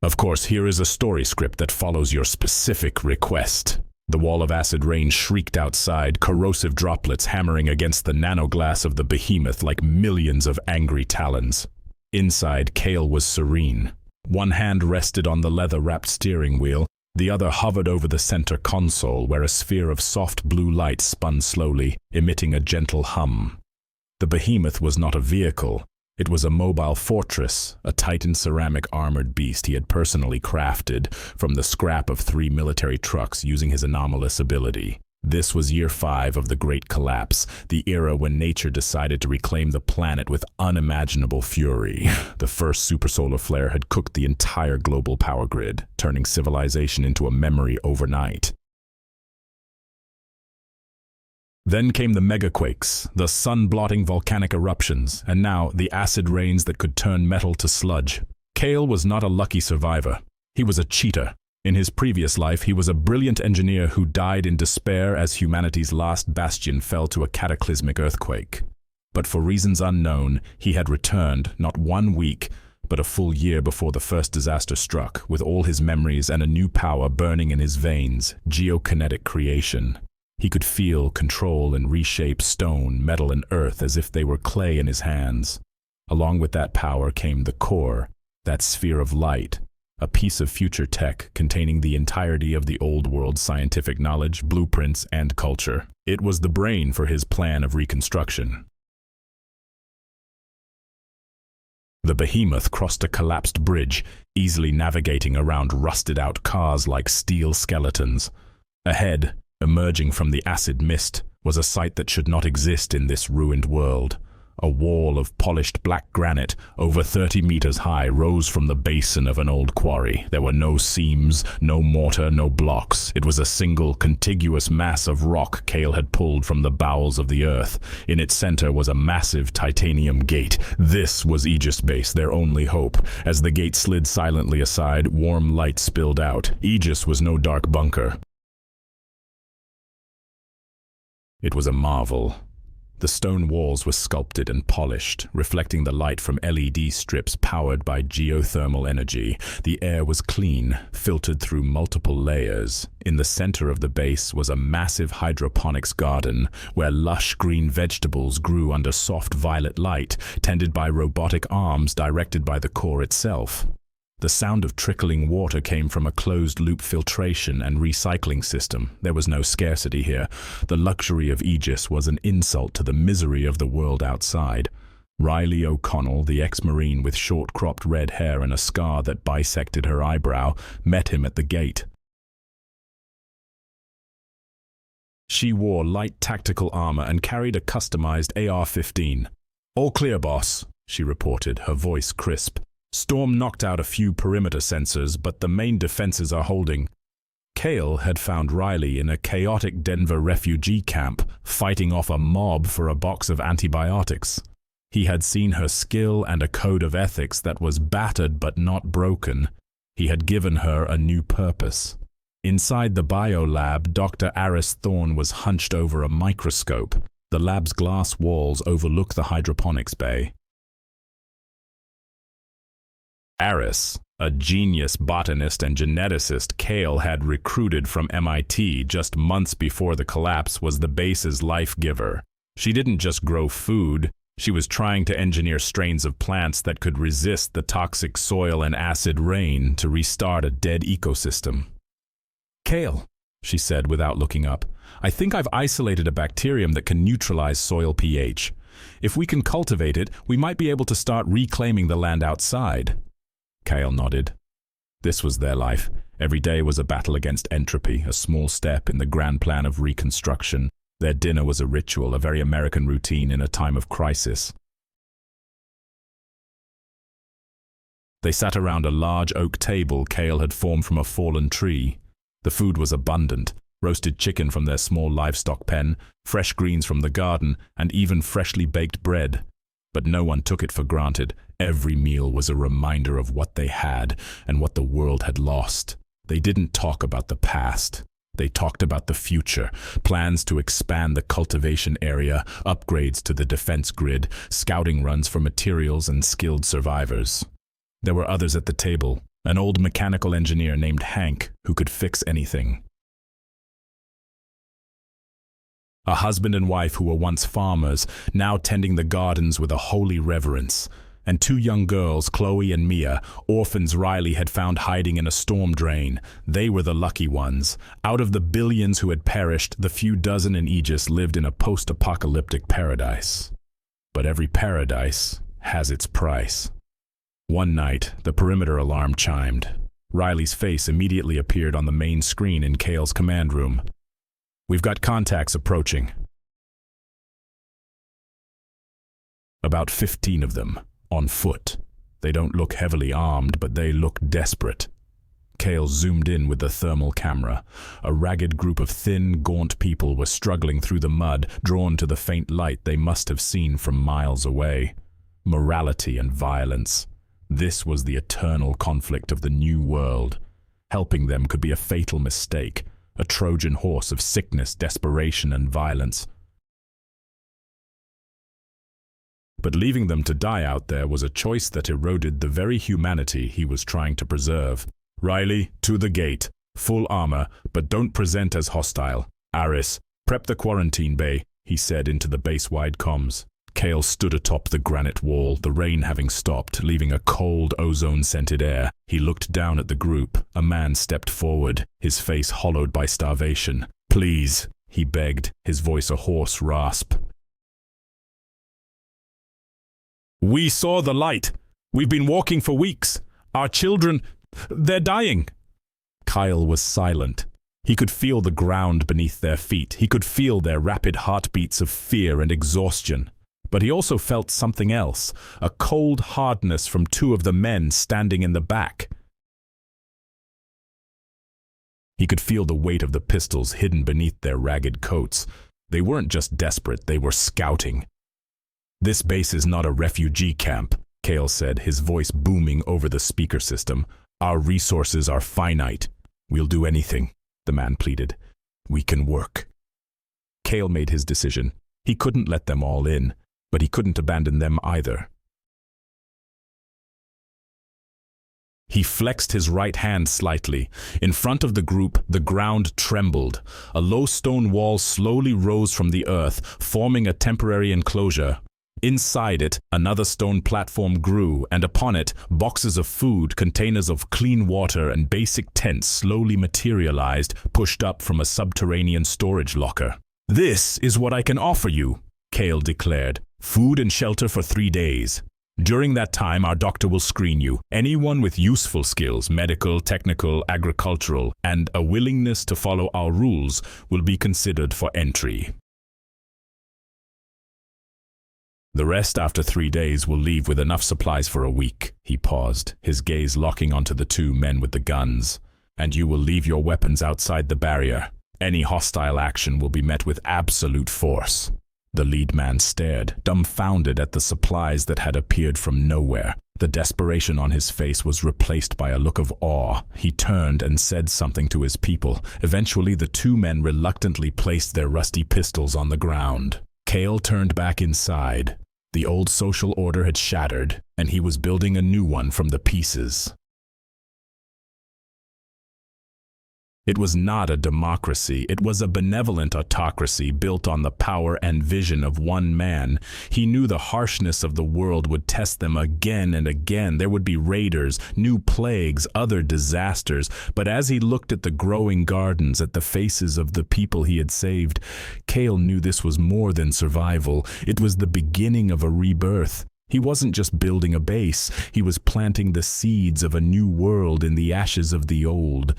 Of course, here is a story script that follows your specific request. The wall of acid rain shrieked outside, corrosive droplets hammering against the nanoglass of the behemoth like millions of angry talons. Inside, Kale was serene. One hand rested on the leather-wrapped steering wheel, the other hovered over the center console where a sphere of soft blue light spun slowly, emitting a gentle hum. The behemoth was not a vehicle. It was a mobile fortress, a Titan ceramic armored beast he had personally crafted from the scrap of 3 military trucks using his anomalous ability. This was year 5 of the Great Collapse, the era when nature decided to reclaim the planet with unimaginable fury. The first supersolar flare had cooked the entire global power grid, turning civilization into a memory overnight. Then came the megaquakes, the sun-blotting volcanic eruptions, and now the acid rains that could turn metal to sludge. Kale was not a lucky survivor. He was a cheater. In his previous life, he was a brilliant engineer who died in despair as humanity's last bastion fell to a cataclysmic earthquake. But for reasons unknown, he had returned, not 1 week, but a full year before the first disaster struck, with all his memories and a new power burning in his veins, geokinetic creation. He could feel, control, and reshape stone, metal, and earth as if they were clay in his hands. Along with that power came the core, that sphere of light, a piece of future tech containing the entirety of the old world's scientific knowledge, blueprints, and culture. It was the brain for his plan of reconstruction. The behemoth crossed a collapsed bridge, easily navigating around rusted-out cars like steel skeletons. Ahead, emerging from the acid mist, was a sight that should not exist in this ruined world. A wall of polished black granite, over 30 meters high, rose from the basin of an old quarry. There were no seams, no mortar, no blocks. It was a single, contiguous mass of rock Kale had pulled from the bowels of the earth. In its center was a massive titanium gate. This was Aegis Base, their only hope. As the gate slid silently aside, warm light spilled out. Aegis was no dark bunker. It was a marvel. The stone walls were sculpted and polished, reflecting the light from LED strips powered by geothermal energy. The air was clean, filtered through multiple layers. In the center of the base was a massive hydroponics garden, where lush green vegetables grew under soft violet light, tended by robotic arms directed by the core itself. The sound of trickling water came from a closed-loop filtration and recycling system. There was no scarcity here. The luxury of Aegis was an insult to the misery of the world outside. Riley O'Connell, the ex-Marine with short-cropped red hair and a scar that bisected her eyebrow, met him at the gate. She wore light tactical armor and carried a customized AR-15. "All clear, boss," she reported, her voice crisp. "Storm knocked out a few perimeter sensors, but the main defenses are holding." Kale had found Riley in a chaotic Denver refugee camp, fighting off a mob for a box of antibiotics. He had seen her skill and a code of ethics that was battered but not broken. He had given her a new purpose. Inside the biolab, Dr. Aris Thorne was hunched over a microscope. The lab's glass walls overlook the hydroponics bay. Aris, a genius botanist and geneticist Kale had recruited from MIT just months before the collapse, was the base's life-giver. She didn't just grow food, she was trying to engineer strains of plants that could resist the toxic soil and acid rain to restart a dead ecosystem. "Kale," she said without looking up, "I think I've isolated a bacterium that can neutralize soil pH. If we can cultivate it, we might be able to start reclaiming the land outside." Kale nodded. This was their life. Every day was a battle against entropy, a small step in the grand plan of reconstruction. Their dinner was a ritual, a very American routine in a time of crisis. They sat around a large oak table Kale had formed from a fallen tree. The food was abundant: roasted chicken from their small livestock pen, fresh greens from the garden, and even freshly baked bread. But no one took it for granted. Every meal was a reminder of what they had and what the world had lost. They didn't talk about the past. They talked about the future, plans to expand the cultivation area, upgrades to the defense grid, scouting runs for materials and skilled survivors. There were others at the table, an old mechanical engineer named Hank who could fix anything. A husband and wife who were once farmers, now tending the gardens with a holy reverence. And two young girls, Chloe and Mia, orphans Riley had found hiding in a storm drain. They were the lucky ones. Out of the billions who had perished, the few dozen in Aegis lived in a post-apocalyptic paradise. But every paradise has its price. One night, the perimeter alarm chimed. Riley's face immediately appeared on the main screen in Kale's command room. "We've got contacts approaching." About 15 of them. On foot. They don't look heavily armed, but they look desperate. Kale zoomed in with the thermal camera. A ragged group of thin, gaunt people were struggling through the mud, drawn to the faint light they must have seen from miles away. Morality and violence. This was the eternal conflict of the new world. Helping them could be a fatal mistake, a Trojan horse of sickness, desperation, and violence. But leaving them to die out there was a choice that eroded the very humanity he was trying to preserve. "Riley, to the gate. Full armor, but don't present as hostile. Aris, prep the quarantine bay," he said into the base-wide comms. Kale stood atop the granite wall, the rain having stopped, leaving a cold, ozone-scented air. He looked down at the group. A man stepped forward, his face hollowed by starvation. "Please," he begged, his voice a hoarse rasp. "We saw the light. We've been walking for weeks. Our children, they're dying." Kyle was silent. He could feel the ground beneath their feet. He could feel their rapid heartbeats of fear and exhaustion. But he also felt something else, a cold hardness from two of the men standing in the back. He could feel the weight of the pistols hidden beneath their ragged coats. They weren't just desperate, they were scouting. "This base is not a refugee camp," Kale said, his voice booming over the speaker system. "Our resources are finite. We'll do anything," the man pleaded. "We can work." Kale made his decision. He couldn't let them all in, but he couldn't abandon them either. He flexed his right hand slightly. In front of the group, the ground trembled. A low stone wall slowly rose from the earth, forming a temporary enclosure. Inside it, another stone platform grew, and upon it, boxes of food, containers of clean water, and basic tents slowly materialized, pushed up from a subterranean storage locker. "This is what I can offer you," Kale declared. "Food and shelter for 3 days. During that time, our doctor will screen you. Anyone with useful skills, medical, technical, agricultural, and a willingness to follow our rules will be considered for entry. The rest after 3 days will leave with enough supplies for a week." He paused, his gaze locking onto the two men with the guns. "And you will leave your weapons outside the barrier. Any hostile action will be met with absolute force." The lead man stared, dumbfounded at the supplies that had appeared from nowhere. The desperation on his face was replaced by a look of awe. He turned and said something to his people. Eventually, the two men reluctantly placed their rusty pistols on the ground. Kale turned back inside. The old social order had shattered, and he was building a new one from the pieces. It was not a democracy, it was a benevolent autocracy built on the power and vision of one man. He knew the harshness of the world would test them again and again. There would be raiders, new plagues, other disasters. But as he looked at the growing gardens, at the faces of the people he had saved, Kale knew this was more than survival. It was the beginning of a rebirth. He wasn't just building a base, he was planting the seeds of a new world in the ashes of the old.